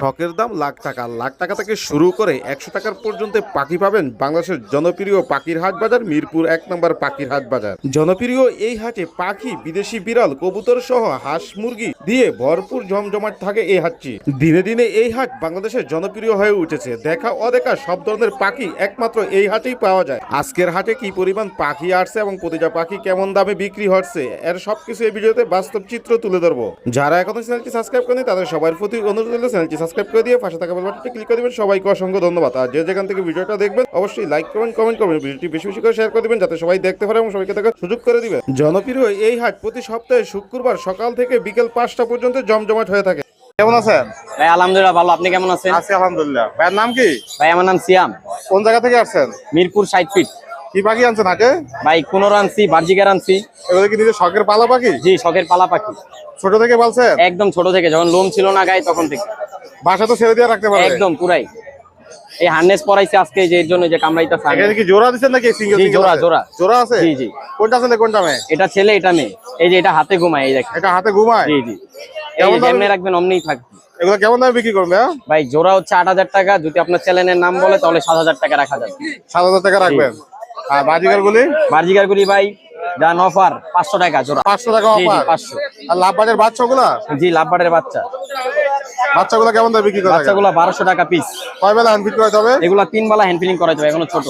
শখের দাম লাখ টাকা থেকে শুরু করে 100 টাকার পর্যন্ত পাখি পাবেন বাংলাদেশের জনপ্রিয় পাখির হাট বাজার মিরপুর 1 নম্বর পাখির হাট বাজার। জনপ্রিয় এই হাটে পাখি, বিদেশি বিড়াল, কবুতর সহ হাঁস মুরগি দিয়ে ভরপুর জমজমাট থাকে এই হাটটি। দিনে দিনে এই হাট বাংলাদেশের জনপ্রিয় হয়ে উঠেছে। দেখা অদেখা সব ধরনের পাখি একমাত্র এই হাটেই পাওয়া যায়। আজকের হাটে কি পরিমাণ পাখি আসছে এবং প্রতিটা পাখি কেমন দামে বিক্রি হচ্ছে এর সবকিছু এই ভিডিওতে বাস্তব চিত্র তুলে ধরবো। যারা এখনো চ্যানেলটি সাবস্ক্রাইব করেনি তাদের সবার প্রতি অনুরোধ রইল চ্যানেলটি সাবস্ক্রাইব করে দিয়ে পাশে থাকা বেল বাটনটি ক্লিক করে দিবেন। সবাইকে অসংখ্য ধন্যবাদ। আর যে যেখান থেকে ভিডিওটা দেখবেন অবশ্যই লাইক করবেন, কমেন্ট করবেন, ভিডিওটি বেশি বেশি করে শেয়ার করে দিবেন যাতে সবাই দেখতে পারে এবং সবাইকে দেখার সুযোগ করে দিবেন। জনপ্রিয় এই হাট প্রতি সপ্তাহে শুক্রবার সকাল থেকে বিকেল 5টা পর্যন্ত জমজমাট হয়ে থাকে। কেমন আছেন ভাই? আলহামদুলিল্লাহ ভালো। আপনি কেমন আছেন? আছি আলহামদুলিল্লাহ। ভাইয়ের নাম কি? ভাই আমার নাম সিয়াম। কোন জায়গা থেকে আসছেন? মিরপুর 60 ফিট। কি পাখি আনছেন হাটে? ভাই কুনোর আনছি, বার্জিকার আনছি। এগুলো কি নিজের শখের পালা পাখি? জি, শখের পালা পাখি। ছোট থেকে পালছেন? একদম ছোট থেকে, যখন লোম ছিল না গায়ে তখন থেকে। বাসা তো ছেড়ে দিয়ে রাখতে পারবে? একদম পুরাই। এই হার্নেস পরাইছে আজকে যে এর জন্য যে কামড়াইতাছে। এখানে কি জোড়া দিচ্ছেন নাকি সিঙ্গেল? জি, জোড়া জোড়া। জোড়া আছে? জি জি। কোনটা ছেলে কোনটা মেয়ে? এটা ছেলে এটা মেয়ে। এই যে এটা হাতে ঘুমায়, এই দেখেন। এটা হাতে ঘুমায়? জি জি। এই যে যেমনে রাখবেন অমনিই থাকবে। এগুলো কেমন দামে বিক্রি করবে? ভাই জোড়া হচ্ছে 8000 টাকা। যদি আপনার চ্যানেলের নাম বলে তাহলে 7000 টাকা রাখা যাবে। 7000 টাকা রাখবেন। আর বাজিকার গুলি? বার্জিকার গুলি ভাই ডান অফার 500 টাকা জোড়া। 500 টাকা জি জি, অফার। 500। আর লাভবাজের বাচ্চাগুলো? জি, লাভবার্ডের বাচ্চা। বাচ্চাগুলো কেমন দামে বিক্রি করবে? বাচ্চাগুলো 1200 টাকা পিস। কয় বেলা হ্যান্ড ফিট করাতে হবে? এগুলা 3 বেলা হ্যান্ড ফিলিং করাইতে হবে, এখনো ছোট।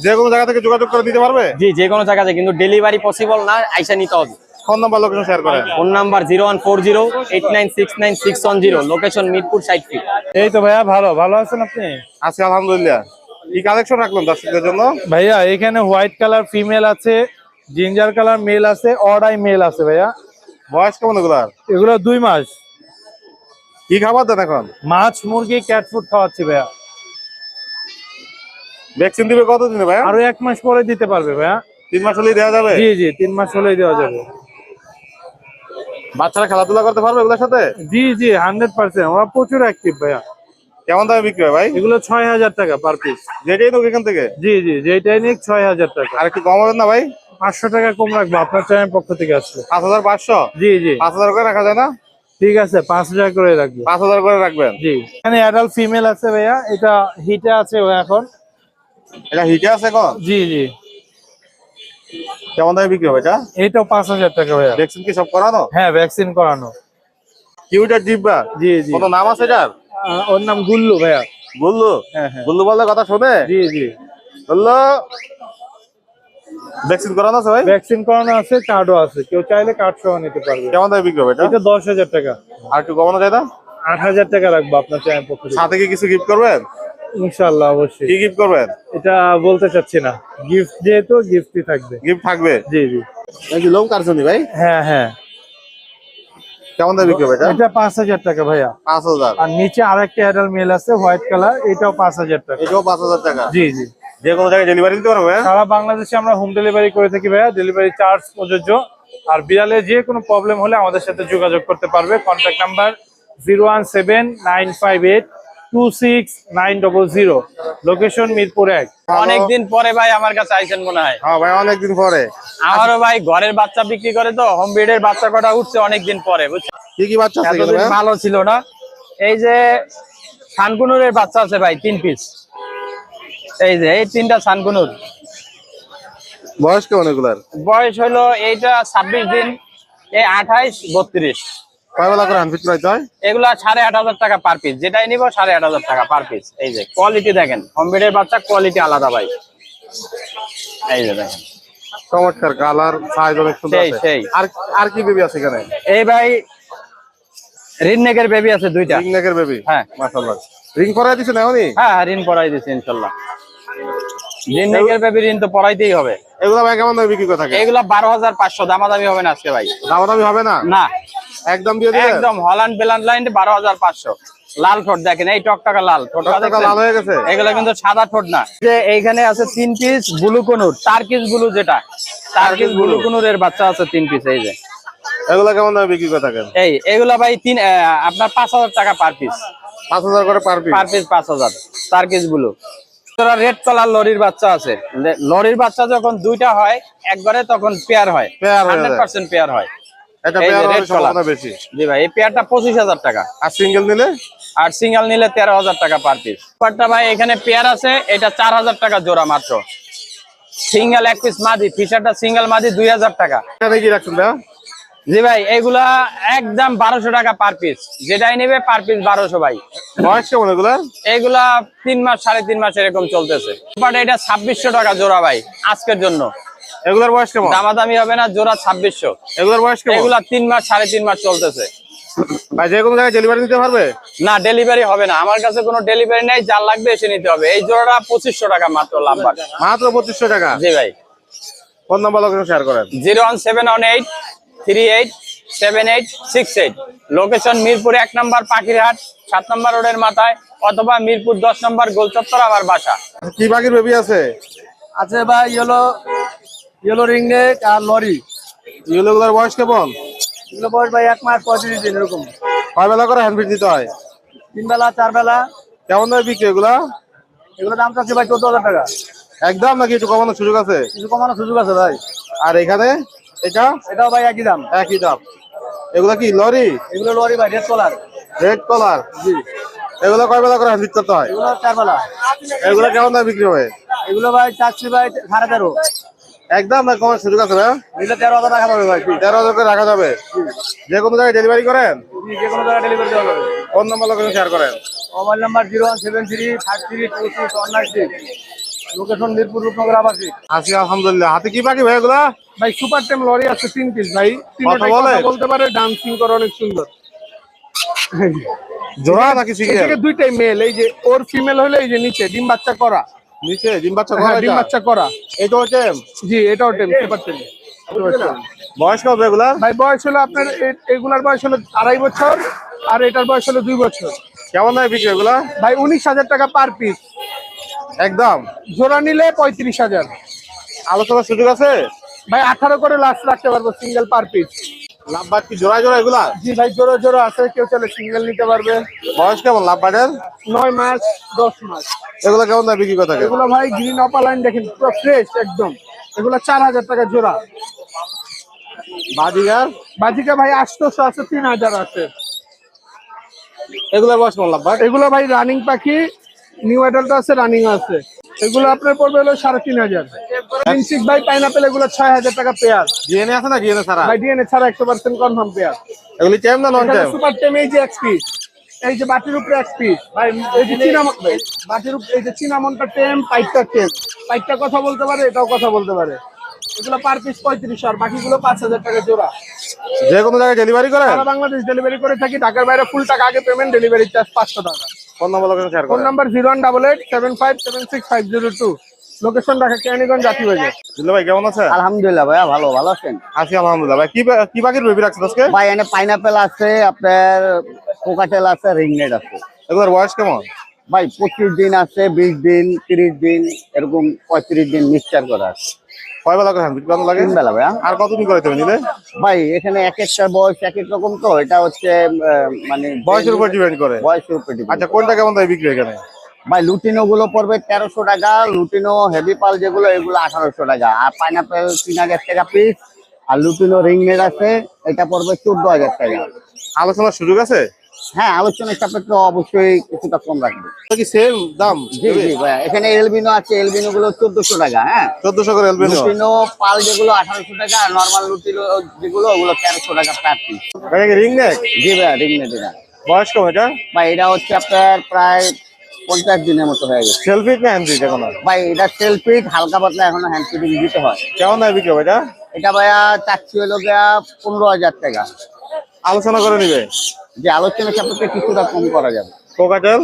যে কোনো জায়গা থেকে যোগাযোগ করে দিতে পারবে? জি, যে কোনো জায়গাতে, কিন্তু ডেলিভারি পসিবল না, আইসা নিতে হবে। ফোন নাম্বার লোকেশন শেয়ার করেন। Phone number 01408969610, location Mirpur 60 feet. এই তো ভাইয়া, ভালো ভালো আছেন আপনি? আছি আলহামদুলিল্লাহ। কি কালেকশন রাখলাম দর্শকদের জন্য? ভাইয়া এখানে হোয়াইট কালার ফিমেল আছে, জিঞ্জার কালার মেল আছে, অর্ডাই মেল আছে ভাইয়া। বয়স কেমন এগুলার? এগুলো 2 মাস। কি খাবার দেন এখন? মাছ, মুরগি, ক্যাট ফুড খাওয়াচ্ছি ভাইয়া। ভ্যাকসিন দিবে কতদিনে ভাইয়া? আরো 1 মাস পরে দিতে পারবে ভাইয়া। 3 মাস হলেই দেওয়া যাবে? জি জি, 3 মাস হলেই দেওয়া যাবে। বাচ্চারা খেলাধুলা করতে পারবে এগুলোর সাথে? জি জি, 100%। ওরা প্রচুর অ্যাক্টিভ ভাইয়া। কেমন দামে বিক্রি হয় ভাই? এগুলো 6000 টাকা পার পিস। যেটাই নোক এখান থেকে? জি জি, যেটাই নিক 6000 টাকা। আর একটু কম হবে না ভাই? 500 টাকা কম রাখবো আপনার চ্যানেল পক্ষ থেকে আসছে। 5500? জি জি, 5000 করে রাখা যায় না? ঠিক আছে, 5000 করে রাখবো। 5000 করে রাখবেন? জি। এখানে অ্যাডাল্ট ফিমেল আছে ভাইয়া, এটা হিটে আছে এখন। এটা হিটে আছে এখন? জি জি। কেমন দামে বিক্রি হবে এটা? এইটাও 5000 টাকা ভাইয়া। ভ্যাকসিন কি সব করানো? হ্যাঁ, ভ্যাকসিন করানো। কিউটার জিব্বা? জি জি। কত নাম আছে এটার? ওর নাম গুল্লু ভাইয়া। গুল্লু? হ্যাঁ হ্যাঁ। গুল্লু বললে কথা শোনে? জি জি। গুল্লু ভ্যাকসিন করানো আছে ভাই? ভ্যাকসিন করানো আছে, কার্ডও আছে, কেউ চাইলে কার্ড সহ নিতে পারবে। কেমন দামে বিক্রি হবে এটা? এটা 10000 টাকা। আর একটু কমানো যায় না? 8000 টাকা রাখবো আপনার চ্যানেল পক্ষ থেকে। সাথে কি কিছু গিফট করবেন? ইনশাআল্লাহ, অবশ্যই। কি গিফট করবেন? এটা বলতে চাচ্ছি না, গিফট যেহেতু গিফটই থাকবে। গিফট থাকবে? জি জি। নাকি লোম কাটছেন ভাই? হ্যাঁ হ্যাঁ। কেমন দামে বিক্রি হবে এটা? এটা 5000 টাকা ভাইয়া। 5000? আর নিচে আরেকটা অ্যাডাল্ট মেল আছে হোয়াইট কালার, এটাও 5000 টাকা। এটাও 5000 টাকা? জি জি। যে কোনো জায়গায় ডেলিভারি দিতে পারবে? সারা বাংলাদেশে আমরা হোম ডেলিভারি করে থাকি ভাইয়া, ডেলিভারি চার্জ প্রযোজ্য। আর বিড়ালে যে কোনো প্রবলেম হলে আমাদের সাথে যোগাযোগ করতে পারবে। Contact number 01795826900, location Mirpur 1। অনেকদিন পরে ভাই আমার কাছে আইছেন মনে হয়। হ্যাঁ ভাই, অনেকদিন পরে। আমারও ভাই ঘরের বাচ্চা বিক্রি করে, তো হোম ব্রিডের বাচ্চা কটা উঠছে অনেকদিন পরে, বুঝছেন? কি কি বাচ্চা আছে এতদিন এখানে? ভালো ছিল না। এই যে সানকুনুরের বাচ্চা আছে ভাই 3 পিস। এই যে এই 3টা সানকুনুর। বয়স কেমন এগুলার? বয়স হলো এইটা 26 দিন, এই 28 32। কয় বেলা করে আনফিট করাইতে হয়? এগুলা 8500 টাকা পার পিস। যেটাই নিব 8500 টাকা পার পিস। এই যে কোয়ালিটি দেখেন, হোম ব্রিডের বাচ্চা কোয়ালিটি আলাদা ভাই। এই যে দেখেন চমৎকার কালার, সাইজ অনেক সুন্দর সেই আছে। সেই। আর আর কি বেবি আছে এখানে? এই ভাই রিন নেকের বেবি আছে 2টা। রিং নেকের বেবি? হ্যাঁ মাশাআল্লাহ। রিং করাই দিছেন এখনই? হ্যাঁ, ঋণ পড়াই দিচ্ছি ইনশাল্লাহ। ঋণ নেকের বেবি ঋণ তো পড়াইতেই হবে। এগুলা ভাই কেমন দামে বিক্রি করে থাকে? এগুলা 12500, দামাদামি হবে না আজকে ভাই। দামাদামি হবে না? না, একদম দিয়ে দিবেন? একদম হল্যান্ড বেলান্ড লাইন 12500। লাল ঠোঁট দেখেন, এই টকটকা লাল ঠোঁট টকটকা লাল হয়ে গেছে? এগুলা কিন্তু সাদা ঠোঁট না। যে এইখানে আছে 3 পিস ব্লু কোনুর, টার্কিশ ব্লু, যেটা টার্কিশ ব্লু কোনুরের বাচ্চা আছে 3 পিস। এই যে এগুলা কেমন দামে বিক্রি করে থাকেন? এগুলা ভাই আপনার 5000 টাকা পার পিস। 5000 করে per piece? Per piece 5000 Turkish blue. Red colour লরির বাচ্চা আছে। লরির বাচ্চা যখন 2টা হয় একবারে, তখন পেয়ার হয়, 100% পেয়ার হয়। এটা এই যে পেয়ার red হওয়ার সম্ভাবনা color। বেশি। জি ভাই, এই পেয়ারটা 25000 টাকা। আর সিঙ্গেল নিলে? আর সিঙ্গেল নিলে 13,000 টাকা পার পিস। সুপারটা ভাই এখানে পেয়ার আছে, এটা 4,000 টাকা জোড়া মাত্র। সিঙ্গেল এক পিস মাদি, ফিশারটা সিঙ্গেল মাদি 2,000 টাকা। এখানে কি রাখছেন ভাইয়া? জি ভাই, এগুলা একদম 1200 টাকা পার পিস, যেটাই নেবে পার পিস 1200 ভাই। বয়স কেমন এগুলা? এগুলা 3 মাস 3.5 মাস এরকম চলতেছে। বাট এটা 2600 টাকা জোড়া ভাই আজকের জন্য। এগুলার বয়স কেমন? দামাদামি হবে না, জোড়া 2600। এগুলার বয়স কেমন? এগুলা 3 মাস 3.5 মাস চলতেছে ভাই যে কোনো জায়গায় ডেলিভারি দিতে পারবে? না, ডেলিভারি হবে না, আমার কাছে কোনো ডেলিভারি নেই, যার লাগবে এসে নিতে হবে। এই জোড়াটা 2500 টাকা মাত্র লাম্বার। মাত্র 2500 টাকা। জি ভাই। ফোন নাম্বার লোকেশন শেয়ার করেন। 01718387868। লোকেশন মিরপুর 1 নম্বর পাখিরহাট 7 নম্বর রোডের মাথায়, অথবা মিরপুর 10 নম্বর গোলচত্বর আমার বাসা। কি পাখির বেবি আছে? আছে ভাই ইয়েলো রিংনেক আর লরি। এগুলোর বয়স কেমন? এগুলো বয়স ভাই 1 মাস 35 দিন এরকম। কয় বেলা করে হ্যান্ড ফিড দিতে হয়? 3 বেলা 4 বেলা। কেমন দামে বিক্রি এগুলা? এগুলো দাম চাচ্ছি ভাই 14,000 টাকা। একদম নাকি একটু কমানোর সুযোগ আছে? কিছু কমানোর সুযোগ আছে ভাই। আর এখানে এটা এটাও ভাই একই দাম। একই দাম। এগুলা কি লরি? এগুলো লরি ভাই, রেড কলার। রেড কলার। জি। এগুলো কয় বেলা করে হ্যান্ড ফিড করতে হয়? এগুলো 4 বেলা। এগুলো কেমন দামে বিক্রি হবে? এগুলো ভাই চাচ্ছি ভাই 13,500। একদম না কমার সুযোগ আছে ভাই? নিলে 13,000 টাকা পাবে ভাই। 13,000 করে রাখা যাবে। যে কোনো জায়গায় ডেলিভারি করেন? জি, যে কোনো জায়গায় ডেলিভারি দেওয়া যাবে। ফোন নাম্বার লোকেশন শেয়ার করেন। Mobile number 01735326196। Location Mirpur Rupnagar আবাসিক। আছি আলহামদুলিল্লাহ। হাতে কি পাখি ভাই এগুলা? ভাই সুপার টেম লরি আছে 3 পিস ভাই। কথা বলে? বলতে পারে, ডান্সিং করে অনেক সুন্দর। জোড়া নাকি সিঙ্গেল? এদিকে দুইটাই মেল। এই যে ওর ফিমেল হলে এই যে নিচে ডিম বাচ্চা করা। নিচে ডিম বাচ্চা হ্যাঁ, করা? ডিম বাচ্চা করা। এটা হচ্ছে জি, এটাও টেম, সুপার টেম। বয়স কত এগুলা? ভাই বয়স হলো আপনার এগুলার বয়স হলো 2.5 বছর, আর এটার বয়স হলো 2 বছর। কেমন দামে বিক্রি এগুলা? ভাই 19,000 টাকা পার পিস। একদম। জোড়া নিলে 35,000। আলোচনার সুযোগ আছে? ভাই 18 করে লাস্ট রাখতে পারবো সিঙ্গেল পার পিস। লাভবাট কি জোড়া জোড়া এগুলা? জি ভাই, জোড়া জোড়া আছে, কেউ চাইলে সিঙ্গেল নিতে পারবে। বয়স কেমন লাভবাটের? 9 মাস 10 মাস। এগুলো কেমন দামে বিক্রি করে থাকে? এগুলো ভাই গ্রিন অপালাইন দেখেন, পুরো ফ্রেশ একদম। এগুলো 4,000 টাকা জোড়া। বাজিগার? বাজিকা ভাই 800 আছে, 3,000 আছে। এগুলোর বয়স কেমন লাভবাট? এগুলো ভাই রানিং পাখি, নিউ অ্যাডাল্ট আছে, রানিং আছে। এগুলো আপনার পড়বে হলো 3,500। প্রিন্সিক ভাই পাইনাপেল, এগুলো 6,000 টাকা পেয়ার। ডিএনএ আছে না ডিএনএ ছাড়া? ভাই ডিএনএ ছাড়া 100% কনফার্ম পেয়ার। এগুলি টেম না নন টেম? সুপার টেম, এই যে এক পিস, এই যে বাটির উপরে এক পিস ভাই। এই যে চিনামন ভাই, বাটির উপরে এই যে চিনামনটা টেম, পাইটটা টেম। পাইটটা কথা বলতে পারে, এটাও কথা বলতে পারে। এগুলো পার পিস 3500, আর বাকিগুলো 5,000 টাকা জোড়া। যে কোনো জায়গায় ডেলিভারি করেন? সারা বাংলাদেশ ডেলিভারি করে থাকি। ঢাকার বাইরে ফুল টাকা আগে পেমেন্ট, ডেলিভারি চার্জ 500 টাকা। Phone number location share phone করেন। নাম্বার 01887576502। লোকেশন ঢাকা কেরানীগঞ্জ জাতিবাজার। দিল্লু ভাই কেমন আছে? আলহামদুলিল্লাহ ভাইয়া, ভালো আছেন? আছি আলহামদুলিল্লাহ। ভাই কি পাখির বেবি রাখছেন আজকে? ভাই এনে পাইনাপেল আছে, আপনার কোকাটেল আছে, রিংনেট আছে। এগুলোর বয়স কেমন? ভাই 25 দিন আছে, 20 দিন, 30 দিন, এরকম 35 দিন মিক্সচার করা আছে। কয় বেলা করে হ্যান্ড ফিড করানো লাগে? 3 বেলা ভাইয়া। আর কতদিন করে দেবেন নিলে? ভাই এখানে এক একটা বয়স এক এক রকম, তো এটা হচ্ছে মানে বয়সের উপর ডিপেন্ড করে। বয়সের উপর depend আচ্ছা করে। কোনটা কেমন দামে বিক্রি এখানে? ভাই লুটিনো গুলো পড়বে 1300 টাকা, লুটিনো হেভি পাল যেগুলো এগুলো 1800 টাকা, আর পাইনাপেল 3,000 টাকা পিস, আর লুটিনো রিংনেট আছে, এটা পড়বে 14,000 টাকা। আলোচনার সুযোগ আছে? হ্যাঁ, আলোচনার সাপেক্ষে অবশ্যই কিছুটা কম রাখবে। এটা কি সেম দাম? জি জি ভাইয়া, এখানে এলবিনো আছে, এলবিনো গুলো 1400 টাকা। হ্যাঁ, 1400 করে এলবিনো। লুটিনো পাল যেগুলো 1800 টাকা, আর নরমাল লুটিনো যেগুলো ওগুলো 1300 টাকা পার পিস। ভাই রিং নেক? জি ভাইয়া, রিংনেট এটা। বয়স কম এটা? ভাই এটা হচ্ছে আপনার প্রায় 50 দিনের মতো হয়ে গেছে। সেলফি না হ্যান্ড ফিড এখন? ভাই এটা সেলফি, হালকা পাতলা এখনো হ্যান্ড ফিডিং দিতে হয়। কেমন দামে বিক্রি হবে এটা? এটা ভাইয়া চাচ্ছি হলো গিয়া 15,000 টাকা। আলোচনা করে নিবে? যে আলোচনার সাপেক্ষে কিছুটা কম করা যাবে। কোকাটেল?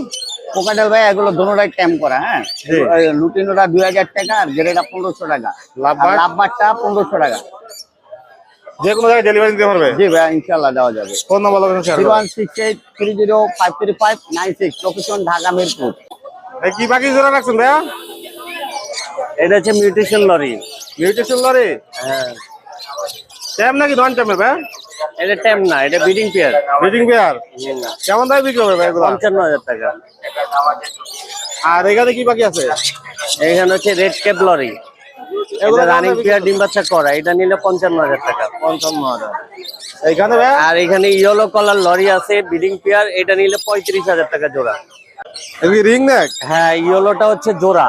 কোকাটেল ভাই এগুলো দোনোটাই ট্যাম করা। হ্যাঁ, জি। লুটিনোটা 2,000 টাকা, আর গ্রেটা 1500 টাকা, লাভবার্ড? লাভবারটা 1500 টাকা। যে কোনো জায়গায় ডেলিভারি দিতে পারবে? জি ভাইয়া, ইনশাল্লাহ দেওয়া যাবে। ফোন নাম্বার লোকেশন শেয়ার করেন। 01683053596, লোকেশন ঢাকা মিরপুর। এই কি পাখি জোড়া রাখছেন ভাইয়া? এটা হচ্ছে মিউটেশন লরি। Mutation lorry? হ্যাঁ, টেম নাকি নন টেমের ভাই? এটা ট্যাম না, এটা ব্রিডিং পেয়ার। Breeding pair? কেমন দামে বিক্রি হবে ভাই এগুলো? 55,000 টাকা। আর এখানে কি পাখি আছে? এখানে হচ্ছে রেড ক্যাপ লরি, এগুলো এটা রানিং পেয়ার, ডিম বাচ্চা করা, এটা নিলে 55,000 টাকা। 55,000। এইখানে ভাইয়া আর এখানে ইয়েলো কালার লরি আছে ব্রিডিং পেয়ার, এটা নিলে 35,000 টাকা জোড়া। রিং নেক হ্যাঁ, ইয়েলোটা হচ্ছে জোড়া,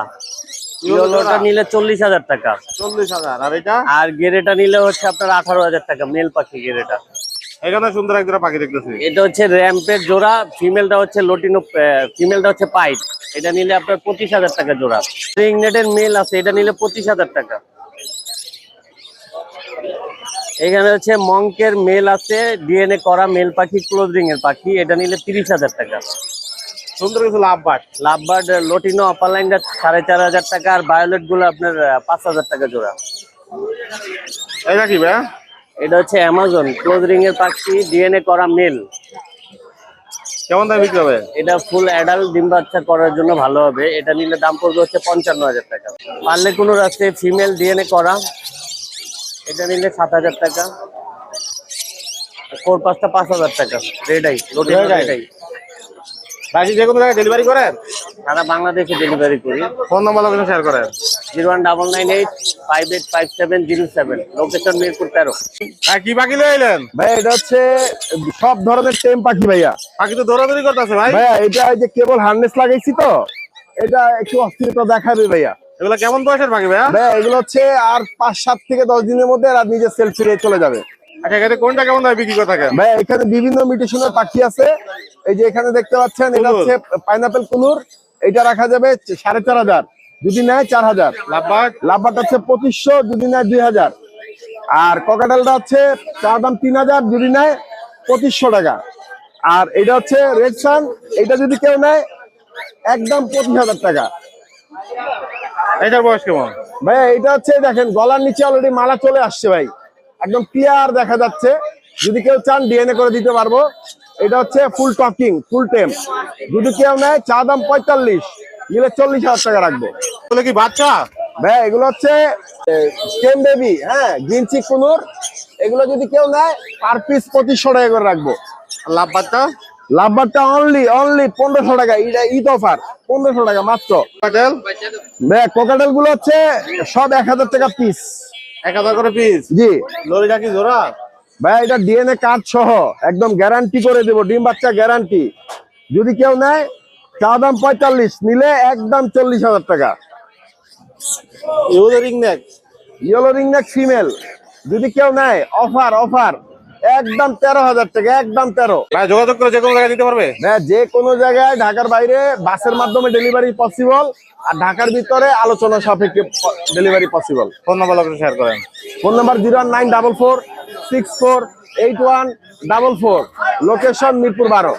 ইয়েলোটা নিলে 40,000 টাকা। 40,000। আর এটা আর গেরেটা নিলে হচ্ছে আপনার 18,000 টাকা, মেল পাখি গেরেটা। এখানে সুন্দর এক জোড়া পাখি দেখতেছি। এটা হচ্ছে র্যাম্পের জোড়া, ফিমেলটা হচ্ছে লটিনো, ফিমেলটা হচ্ছে পাইট, এটা নিলে আপনার 25,000 টাকা জোড়া। রিং নেটের মেল আছে, এটা নিলে 25,000 টাকা। এখানে হচ্ছে মঙ্কের মেল আছে, ডিএনএ করা মেল পাখি, ক্লোজ রিং এর পাখি, এটা নিলে 30,000 টাকা। সুন্দর কিছু লাভ বাট। লাভবার্ড লটিনো আপার লাইনটা 4,500 টাকা, আর ভায়োলেট গুলো আপনার 5,000 টাকা জোড়া। এটা কি ভাইয়া? এটা হচ্ছে অ্যামাজন ক্লোজ রিং এর পাখি, ডিএনএ করা মেল, কেমন দাম বিক্রি হবে? এটা ফুল অ্যাডাল্ট ডিম বাচ্চা করার জন্য ভালো হবে, এটা নিলে দাম পড়বে হচ্ছে 55,000 টাকা। পারলে কোনো আছে ফিমেল ডিএনএ করা, এটা নিলে 7,000 টাকা। ফোর পাঁচটা 5,000 টাকা। রেডাই লটিনো রেডাই, বাকি যে কোনো জায়গায় ডেলিভারি করেন? সারা বাংলাদেশে ডেলিভারি করি। ফোন নাম্বার লোকেশন শেয়ার করেন। 01998585707, লোকেশন মিরপুর 13। কি পাখি লয়ে এলেন ভাই এটা হচ্ছে সব ধরনের টেম পাখি ভাইয়া। পাখি তো দৌড়াদৌড়ি করতেছে ভাই। ভাইয়া এটা এই যে কেবল হার্নেস লাগাইছি তো, এটা একটু অস্থিরতা দেখাবে ভাইয়া। এগুলো কেমন বয়সের পাখি ভাইয়া? ভাইয়া এগুলো হচ্ছে আর 5-7 থেকে 10 দিনের মধ্যে এরা নিজে সেলফ ফিরে চলে যাবে। আচ্ছা, এখানে কোনটা কেমন দামে বিক্রি করে থাকেন? ভাইয়া এখানে বিভিন্ন মিউটেশনের পাখি আছে, এই যে এখানে দেখতে পাচ্ছেন, এটা হচ্ছে পাইনাপেল কুনুর, এটা রাখা যাবে 4,500, যদি নেয় 4,000। লাভবাট লাভবারটা হচ্ছে 2500, যদি নেয় 2,000। আর ককাটেলটা হচ্ছে চার দাম 3,000, যদি নেয় 2500 টাকা। আর এটা হচ্ছে রেড সান, এটা যদি কেউ নেয় একদম 25,000 টাকা। এটার বয়স কেমন? ভাইয়া এটা হচ্ছে দেখেন গলার নিচে অলরেডি মালা চলে আসছে ভাই, একদম ক্লিয়ার দেখা যাচ্ছে। যদি কেউ চান ডিএনএ করে দিতে পারবো। এটা হচ্ছে ফুল টকিং, ফুল টেম, যদি কেউ নেয় চা দাম 45, নিলে 40,000 টাকা রাখবো। এগুলো কি বাচ্চা? ভাইয়া এগুলো হচ্ছে স্টেম বেবি, হ্যাঁ, গ্রিন চিক কুনুর। এগুলো যদি কেউ নেয় পার পিস 2500 টাকা করে রাখবো। লাভবাটটা? লাভবারটা অনলি 1500 টাকা, এটা ঈদ অফার, 1500 টাকা মাত্র। ককাটেল? ভাইয়া কোকাটেল গুলো হচ্ছে সব 1,000 টাকা পিস। 1,000 করে পিস? জি লরিটা কি জোড়া? ভাইয়া এটা ডিএনএ কার্ড সহ একদম গ্যারান্টি করে দেবো, ডিম বাচ্চা গ্যারান্টি। যদি কেউ নেয় চা দাম 45, নিলে একদম 40,000 টাকা। এগুলো ring neck? Yellow ring neck female, যদি কেউ নেয় অফার একদম 13,000 টাকা, একদম 13। ভাই যোগাযোগ করে যে কোনো জায়গায় দিতে পারবে? হ্যাঁ, যে কোনো জায়গায়, ঢাকার বাইরে বাসের মাধ্যমে ডেলিভারি পসিবল, আর ঢাকার ভিতরে আলোচনা সাপেক্ষে delivery possible. Phone number location share করেন। Phone number 09446481444, location Mirpur 12।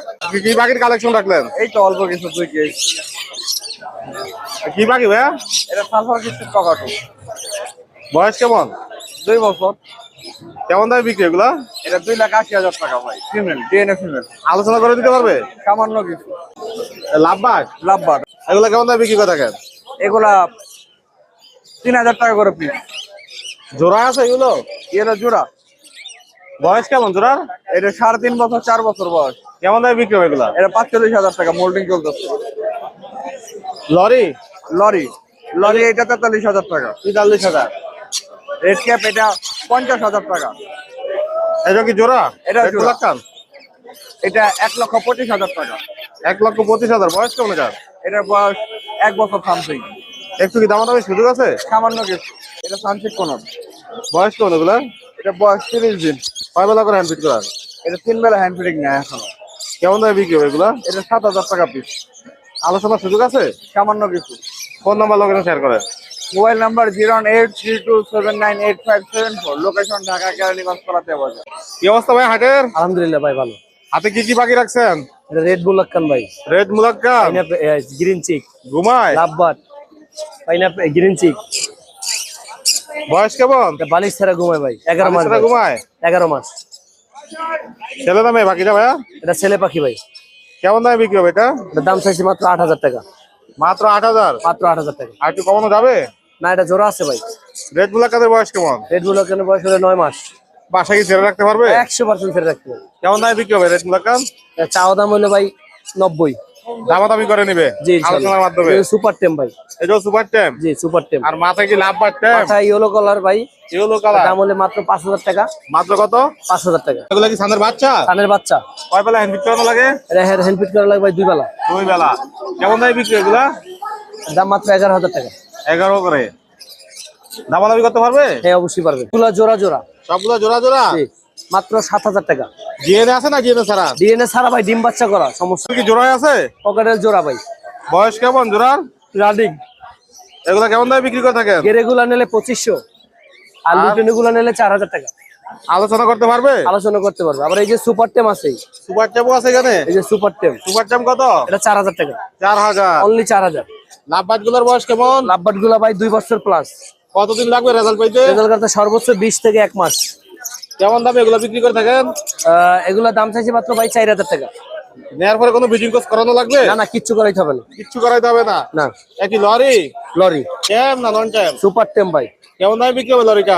কি পাখির কালেকশন রাখলেন? এই তো অল্প কিছু 2 কেজি। কি পাখি ভাইয়া? এটা সালফার কিছু ককাটু, বয়স কেমন? 2 বছর। কেমন দামে বিক্রি এগুলা? এটা 2,80,000 টাকা ভাই, ফিমেল, ডিএনএ ফিমেল, আলোচনা করে দিতে পারবে? সামান্য কিছু। লাভবাট? লাভবার্ড এগুলা কেমন দামে বিক্রি করে থাকেন? এগুলা 3,000 টাকা করে পিস। জোড়া আছে এগুলো? এটা জোড়া। বয়স কেমন জোড়ার? এটা 3.5 বছর, 4 বছর বয়স। কেমন দামে বিক্রি হবে এগুলা? এটা 45,000 টাকা, মোল্ডিং চলতেছে। লরি? লরি এটা 43,000 টাকা। 43,000। রেড ক্যাপ এটা 50,000 টাকা। এটা কি জোড়া? এটা রেড জোড়া। ব্ল্যাক কান? এটা 1,25,000 টাকা। 1,25,000। বয়স কেমন এটা? এটার বয়স 1 বছর সামথিং, একটু কি দামাদামি সুযোগ আছে? সামান্য কিছু। এটা সানসিক কোন, বয়স কেমন এগুলা? এটা বয়স 30 দিন। কয় বেলা করে হ্যান্ড ফিট করার? এটা 3 বেলা হ্যান্ড ফিডিং নেয় এখন। কেমন দামে বিক্রি হবে এগুলা? এটা 7,000 টাকা পিস, আলোচনার সুযোগ আছে? সামান্য কিছু। ফোন নাম্বার লোকেশন শেয়ার করেন। Mobile number 01832798574, location Dhaka Keraniganj কলাতে বাজার। কি অবস্থা ভাই হাটের? আলহামদুলিল্লাহ ভাই, ভালো। হাতে কি কি পাখি রাখছেন? এটা রেড বুলাক্কান ভাই, রেড মুলাক্কান, গ্রিন চিক, ঘুমায়, লাভবার্ড, পাইনাপেল, গ্রিন চিক। বয়স কেমন? বালিশ ছাড়া ঘুমায় ভাই, 11 মাস বালিশরা ভাই। ঘুমায়? 11 মাস। ছেলে দামে বাকিটা ভাইয়া? এটা ছেলে পাখি ভাই, কেমন দামে বিক্রি হবে এটা? এটার দাম চাইছি মাত্র 8,000 টাকা, মাত্র 8,000। মাত্র 8,000 টাকা। আর একটু কমানো যাবে? না, এটা জোড়া আছে ভাই। রেড মুলাক্কানের বয়স কেমন? রেড বুলাক্কানের বয়স হলো 9 মাস। বাসা কি ছেড়ে রাখতে পারবে? 100% ছেড়ে রাখতে হবে। কেমন দামে বিক্রি হবে রেড মুলাক্কান? চাওয়া দাম হলো ভাই 90। দামাদামি করে নিবে জি আলোচনার মাধ্যমে। সুপার টেম ভাই। এটা সুপার টেম। জি সুপার টেম। আর মাথায় কি লাভ বাট টেম? মাথা ইয়েলো কালার ভাই। Yellow colour. দাম হলে মাত্র 5000 টাকা। মাত্র কত? 5000 টাকা। এগুলা কি সানের বাচ্চা? কানের বাচ্চা। কয় বেলা হ্যান্ড ফিট করানো লাগে? এটা হ্যান্ড ফিট করা লাগে ভাই 2 বেলা। 2 বেলা। কেমন দামে বিক্রি এগুলা? দাম মাত্র 11000 টাকা। 11 করে। দামাদামি করতে পারবে? হ্যাঁ অবশ্যই পারবে। এগুলা জোড়া জোড়া। সবগুলা জোড়া জোড়া? জি মাত্র 7000 টাকা। ডিএনএ আছে না ডিএনএ ছাড়া? ডিএনএ ছাড়া ভাই, ডিম বাচ্চা করা, সমস্যা কি জোড়াই আছে? পকেটের জোড়া ভাই। বয়স কেমন জোড়ার? রানিং। এগুলা কেমন দামে বিক্রি করে থাকেন? গেরেগুলা নিলে 2500, আর লুটেনগুলা নিলে 4000 টাকা। আলোচনা করতে পারবে? আলোচনা করতে পারবে। আবার এই যে সুপার টেম আছে, সুপার টেমও আছে এখানে? এই যে সুপার টেম। সুপার টেম কত? এটা 4000 টাকা। 4000। অনলি 4000। লাভবাট গুলোর বয়স কেমন? লাভবাট গুলা ভাই 2 বছর প্লাস। কতদিন লাগবে রেজাল্ট পাইতে? রেজাল্ট করতে সর্বোচ্চ 20 থেকে 1 মাস। কেমন দামে এগুলো বিক্রি করে থাকেন? এগুলা দাম চাইছে মাত্র ভাই 4000 টাকা। নেয়ার পরে কোনো ব্রিডিং কোর্স করানো লাগবে? না না, কিচ্ছু করাইতে হবে না। কিচ্ছু করাইতে হবে না? না। একই লরি? লরি। টেম না নন টেম? সুপার টেম ভাই। কেমন দামে বিক্রি হবে লরিটা?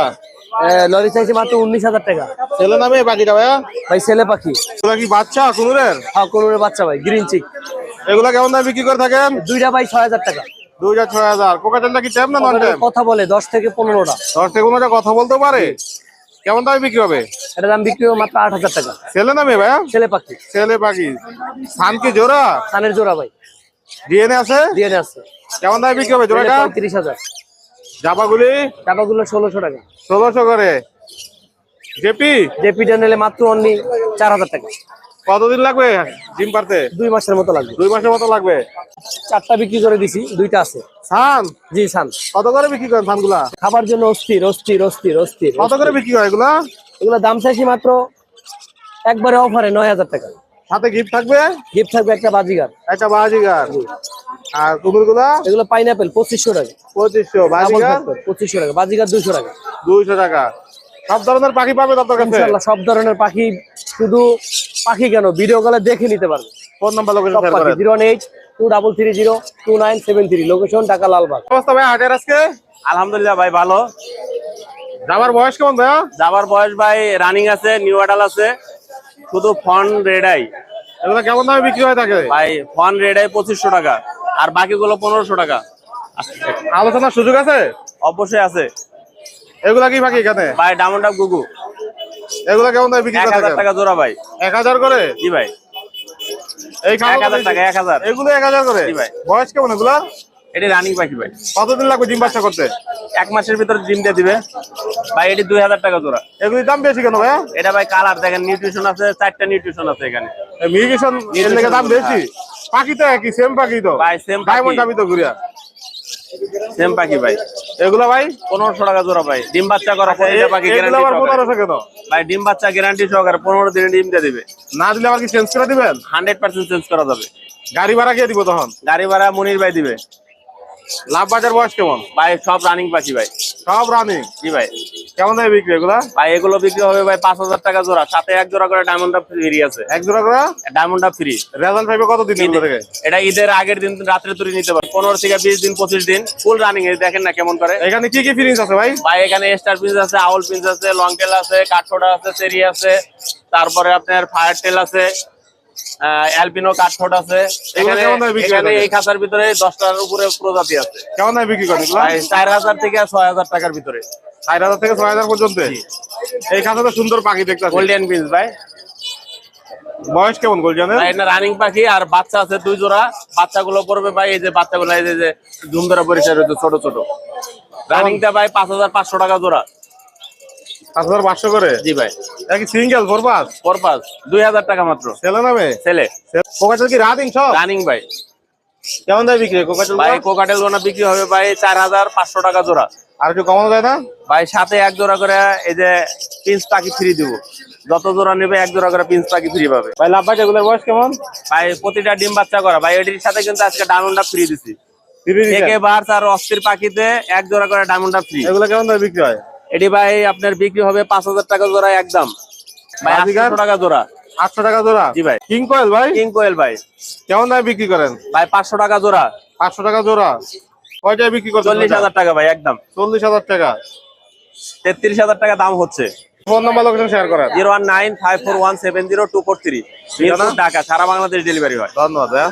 লরি চাইছে মাত্র 19000 টাকা। ছেলে নামে বাকিটা ভাইয়া? ভাই ছেলে পাখি। এগুলা কি বাচ্চা কুনুরের? হ্যাঁ কোনোর বাচ্চা ভাই, গ্রিন চিক। এগুলা কেমন দামে বিক্রি করে থাকেন? দুইটা ভাই 6000 টাকা। 2000-6000। কোকাটেলটা কি টেম না নন টেম? কথা বলে 10 থেকে 15টা। 10 থেকে 15টা কথা বলতে পারে? কেমন দামে বিক্রি হবে? এটা দাম বিক্রি হবে মাত্র 8000 টাকা। ছেলে নামে ভাইয়া? ছেলে পাখি। ছেলে পাখি। সান কি জোড়া? কানের জোড়া ভাই। ডিএনএ আছে? ডিএনএ আছে। কেমন দামে বিক্রি হবে জোড়াটা? 35000। জাপাগুলি? টাকাগুলো 1600 টাকা। 1600 করে। জেপি? জেপিটা নিলে মাত্র অনলি 4000 টাকা। কতদিন লাগবে ডিম পারতে? 2 মাসের মতো লাগবে। 2 মাসের মতো লাগবে। 4টা বিক্রি করে দিছি, 2টা আছে। সান? জি সান। কত করে বিক্রি করেন সানগুলা? খাবার জন্য অস্থির অস্থির অস্থির অস্থির। কত করে বিক্রি হয় এগুলা? এগুলো দাম চাইছি মাত্র একবারে অফারে 9000 টাকা। সাথে গিফট থাকবে? গিফট থাকবে একটা বাজিগার। একটা বাজিগার। আর কুকুরগুলা? এগুলো পাইনাপেল 2500 টাকা। 2500। বাজিগার? 2500 টাকা। বাজিগার 200 টাকা। 200 টাকা। সব ধরনের পাখি পাবে আপনার কাছে? ইনশাআল্লাহ সব ধরনের পাখি, শুধু পাখি কেন, ভিডিও কলে দেখে নিতে পারবে। ফোন নাম্বার লোকেশন শেয়ার করেন। 018-2330-2973। লোকেশন ঢাকা লালবাগ। অবস্থা ভাই হাটের আজকে? আলহামদুলিল্লাহ ভাই ভালো। যাবার বয়স কেমন ভাইয়া? যাবার বয়স ভাই রানিং আছে, নিউ অ্যাডাল আছে, শুধু ফন রেড আই। এগুলো কেমন দামে বিক্রি হয়ে থাকে? ভাই ফন রেড আই 2500 টাকা, আর বাকিগুলো 1500 টাকা। আলোচনার সুযোগ আছে? অবশ্যই আছে এগুলা কি পাখি এখানে? ভাই। ডায়মন্ড আপ গুগু এগুলা কেমন দামে বিক্রি করে 1000 থাকেন? টাকা জোড়া ভাই। 1000 করে? জি ভাই। এই 1000 টাকা। 1000 এগুলো 1000 করে? জি ভাই। বয়স কেমন এগুলা? এটি রানিং পাখি ভাই। কতদিন লাগবে ডিম বাচ্চা করতে? 1 মাসের ভিতরে ডিম দিয়ে দিবে ভাই। এটি 2000 টাকা জোড়া। এগুলির দাম বেশি কেন ভাইয়া? এটা ভাই কালার দেখেন, নিউট্রিশন আছে, 4টা নিউট্রিশন আছে এখানে। মিউটেশন এর লেগে দাম বেশি? পাখি তো একই, সেম পাখি তো ভাই, same পাখি। ডায়মন্ড আমি তো ঘুরিয়া। সেম পাখি ভাই। এগুলা ভাই 1500 টাকা জোড়া ভাই। ডিম বাচ্চা করা প্রতিটা পাখি এগুলো গ্যারান্টি আবার সহকারে 1500 কেন? ভাই। ডিম বাচ্চা গ্যারান্টি সহকারে 15 দিনে ডিম দিয়ে দিবে। না দিলে আবার কি চেঞ্জ করে দিবেন? 100% চেঞ্জ করা যাবে। গাড়ি ভাড়া কে দিব তখন? গাড়ি ভাড়া মনির ভাই দিবে। লাভ বাজার বয়স কেমন? ভাই সব রানিং পাখি ভাই। সব রানিং? জি ভাই। কেমন দামে বিক্রি এগুলা? ভাই এগুলো বিক্রি হবে ভাই 5000 টাকা জোড়া, সাথে 1 জোড়া করে ডায়মন্ড আপ ফ্রি আছে। এক জোড়া করে ডায়মন্ড আপ ফ্রি। রেজাল্ট পাইবে কতদিন এগুলো থেকে? এটা ঈদের আগের দিন রাত্রে তুলে নিতে পারবে। 15 থেকে 20 দিন 25 দিন ফুল রানিং। এই দেখেন না কেমন করে। এখানে কি কি ফিলিংস আছে ভাই? ভাই এখানে স্টার পিন্স আছে, আউল পিন্স আছে, লং টেল আছে, কাঠঠোঁটা আছে, চেরি আছে, তারপরে আপনার ফায়ার টেল আছে, অ্যালপিনো কাঠঠোঁট আছে। এখানে কেমন দামে বিক্রি এখানে হয়? এই খাঁচার ভিতরে 10টার উপরে প্রজাতি আছে। কেমন দামে বিক্রি করেন এগুলা? ভাই 4000 থেকে 6000 টাকার ভিতরে। 4000 থেকে 6000 পর্যন্ত? এই খাতা তো সুন্দর পাখি দেখতে আছে। গোল্ডেন পিন্স ভাই। বয়স কেমন গোল্ডেনের? ভাই এটা রানিং পাখি, আর বাচ্চা আছে 2 জোড়া। বাচ্চাগুলো পড়বে ভাই, এই যে বাচ্চাগুলো এই যে ঝুম ধরা পরিষ্কার হচ্ছে ছোট ছোট। রানিংটা ভাই 5500 টাকা জোড়া। 5500 করে? জি ভাই। কি সিঙ্গেল ফোরপাস? পারপাস 2000 টাকা মাত্র। ছেলে নামে? ছেলে। কোকাটেল কি রানিং সব? রানিং ভাই। কেমন দামে বিক্রি কোকাটেল? ভাই কোকাটেল গোনা বিক্রি হবে ভাই 4500 টাকা জোড়া। আর একটু কমানো যায় না? ভাই সাথে 1 জোড়া করে এই যে পিন্স পাখি ফ্রি দিব। যত জোড়া নেবে 1 জোড়া করে পিন্স পাখি ফ্রি পাবে। ভাই লাভ বাট এগুলোর বয়স কেমন? ভাই প্রতিটা ডিম বাচ্চা করা ভাই। এটির সাথে কিন্তু আজকে ডায়মন্ডটা ফ্রি দিছি। একেবার আর অস্থির পাখিতে 1 জোড়া করে ডায়মন্ডটা ফ্রি। এগুলো কেমন দামে বিক্রি হয়? এটি ভাই আপনার বিক্রি হবে 5000 টাকা জোড়া একদম ভাই। 800 টাকা জোড়া। 800 টাকা জোড়া? জি ভাই। কিং কোয়েল ভাই কিং কোয়েল ভাই কেমন দামে বিক্রি করেন? ভাই 500 টাকা জোড়া। 500 টাকা জোড়া? কয়টায় বিক্রি করছেন? 40000 টাকা ভাই একদম। 40000 টাকা? 33000 টাকা দাম হচ্ছে। ফোন নাম্বার লোকেশন শেয়ার করেন। 01954170243। মিরপুর ঢাকা, সারা বাংলাদেশ ডেলিভারি হয়। ধন্যবাদ ভাইয়া।